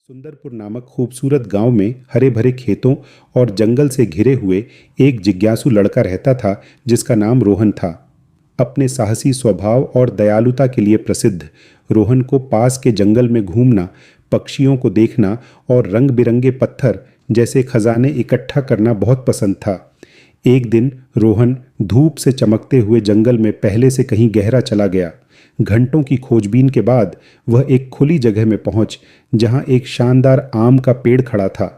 सुंदरपुर नामक खूबसूरत गांव में हरे भरे खेतों और जंगल से घिरे हुए एक जिज्ञासु लड़का रहता था जिसका नाम रोहन था। अपने साहसी स्वभाव और दयालुता के लिए प्रसिद्ध रोहन को पास के जंगल में घूमना, पक्षियों को देखना और रंग बिरंगे पत्थर जैसे खजाने इकट्ठा करना बहुत पसंद था। एक दिन रोहन धूप से चमकते हुए जंगल में पहले से कहीं गहरा चला गया। घंटों की खोजबीन के बाद वह एक खुली जगह में पहुंच जहां एक शानदार आम का पेड़ खड़ा था।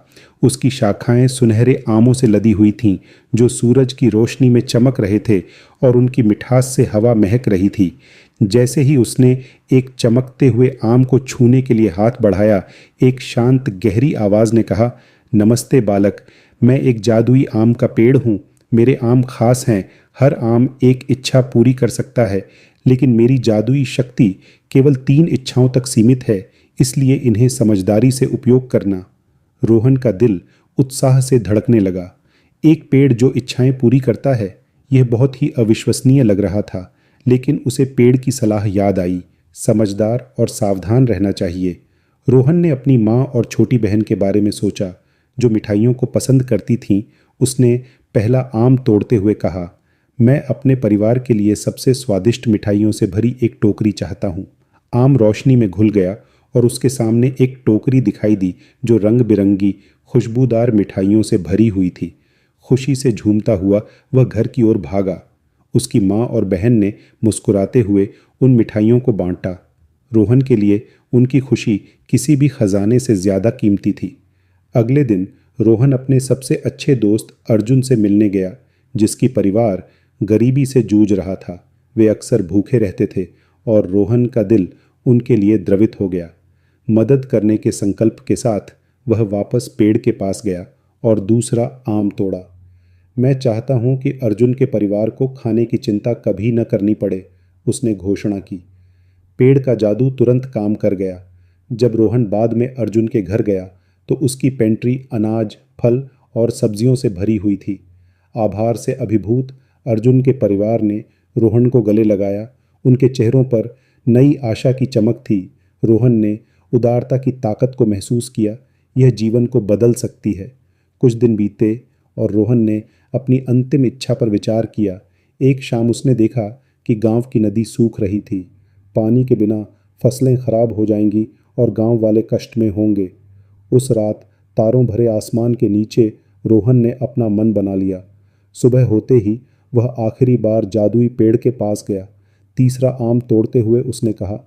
उसकी शाखाएं सुनहरे आमों से लदी हुई थीं जो सूरज की रोशनी में चमक रहे थे और उनकी मिठास से हवा महक रही थी। जैसे ही उसने एक चमकते हुए आम को छूने के लिए हाथ बढ़ाया, एक शांत गहरी आवाज ने कहा, नमस्ते बालक, मैं एक जादुई आम का पेड़ हूँ। मेरे आम खास हैं। हर आम एक इच्छा पूरी कर सकता है, लेकिन मेरी जादुई शक्ति केवल 3 इच्छाओं तक सीमित है, इसलिए इन्हें समझदारी से उपयोग करना। रोहन का दिल उत्साह से धड़कने लगा। एक पेड़ जो इच्छाएं पूरी करता है, यह बहुत ही अविश्वसनीय लग रहा था, लेकिन उसे पेड़ की सलाह याद आई, समझदार और सावधान रहना चाहिए। रोहन ने अपनी माँ और छोटी बहन के बारे में सोचा, जो मिठाइयों को पसंद करती थीं। उसने पहला आम तोड़ते हुए कहा, मैं अपने परिवार के लिए सबसे स्वादिष्ट मिठाइयों से भरी एक टोकरी चाहता हूँ। आम रोशनी में घुल गया और उसके सामने एक टोकरी दिखाई दी जो रंग बिरंगी खुशबूदार मिठाइयों से भरी हुई थी। खुशी से झूमता हुआ वह घर की ओर भागा। उसकी माँ और बहन ने मुस्कुराते हुए उन मिठाइयों को बांटा। रोहन के लिए उनकी खुशी किसी भी खजाने से ज़्यादा कीमती थी। अगले दिन रोहन अपने सबसे अच्छे दोस्त अर्जुन से मिलने गया, जिसकी परिवार गरीबी से जूझ रहा था। वे अक्सर भूखे रहते थे और रोहन का दिल उनके लिए द्रवित हो गया। मदद करने के संकल्प के साथ वह वापस पेड़ के पास गया और दूसरा आम तोड़ा। मैं चाहता हूँ कि अर्जुन के परिवार को खाने की चिंता कभी न करनी पड़े, उसने घोषणा की। पेड़ का जादू तुरंत काम कर गया। जब रोहन बाद में अर्जुन के घर गया तो उसकी पेंट्री अनाज, फल और सब्जियों से भरी हुई थी। आभार से अभिभूत अर्जुन के परिवार ने रोहन को गले लगाया। उनके चेहरों पर नई आशा की चमक थी। रोहन ने उदारता की ताकत को महसूस किया। यह जीवन को बदल सकती है। कुछ दिन बीते और रोहन ने अपनी अंतिम इच्छा पर विचार किया। एक शाम उसने देखा कि गांव की नदी सूख रही थी। पानी के बिना फसलें खराब हो जाएंगी और गांव वाले कष्ट में होंगे। उस रात तारों भरे आसमान के नीचे रोहन ने अपना मन बना लिया। सुबह होते ही वह आखिरी बार जादुई पेड़ के पास गया। तीसरा आम तोड़ते हुए उसने कहा,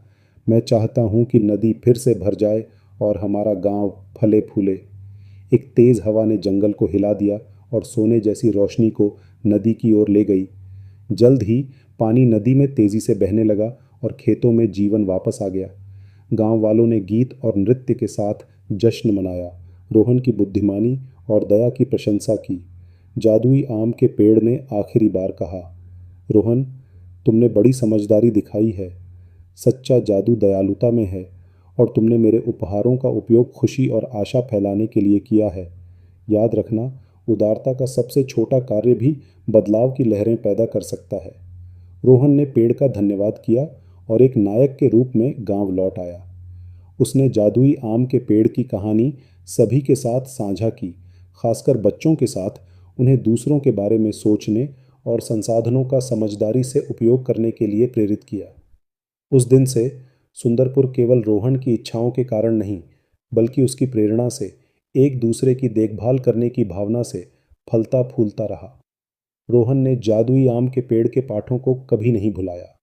मैं चाहता हूँ कि नदी फिर से भर जाए और हमारा गांव फले फूले। एक तेज हवा ने जंगल को हिला दिया और सोने जैसी रोशनी को नदी की ओर ले गई। जल्द ही पानी नदी में तेजी से बहने लगा और खेतों में जीवन वापस आ गया। गांव वालों ने गीत और नृत्य के साथ जश्न मनाया। रोहन की बुद्धिमानी और दया की प्रशंसा की। जादुई आम के पेड़ ने आखिरी बार कहा, रोहन, तुमने बड़ी समझदारी दिखाई है। सच्चा जादू दयालुता में है और तुमने मेरे उपहारों का उपयोग खुशी और आशा फैलाने के लिए किया है। याद रखना, उदारता का सबसे छोटा कार्य भी बदलाव की लहरें पैदा कर सकता है। रोहन ने पेड़ का धन्यवाद किया और एक नायक के रूप में गांव लौट आया। उसने जादुई आम के पेड़ की कहानी सभी के साथ साझा की, खासकर बच्चों के साथ। उन्हें दूसरों के बारे में सोचने और संसाधनों का समझदारी से उपयोग करने के लिए प्रेरित किया। उस दिन से सुंदरपुर केवल रोहन की इच्छाओं के कारण नहीं, बल्कि उसकी प्रेरणा से, एक दूसरे की देखभाल करने की भावना से फलता फूलता रहा। रोहन ने जादुई आम के पेड़ के पाठों को कभी नहीं भुलाया।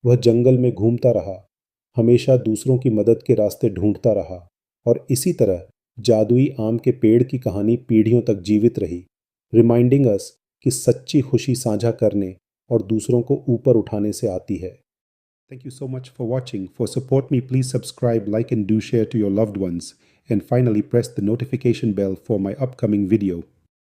वह जंगल में घूमता रहा, हमेशा दूसरों की मदद के रास्ते ढूंढता रहा और इसी तरह जादुई आम के पेड़ की कहानी पीढ़ियों तक जीवित रही, रिमाइंडिंग अस कि सच्ची खुशी साझा करने और दूसरों को ऊपर उठाने से आती है। Thank you so much for watching. For support me, please subscribe, like and do share to your loved ones. And finally, press the notification bell for my upcoming video.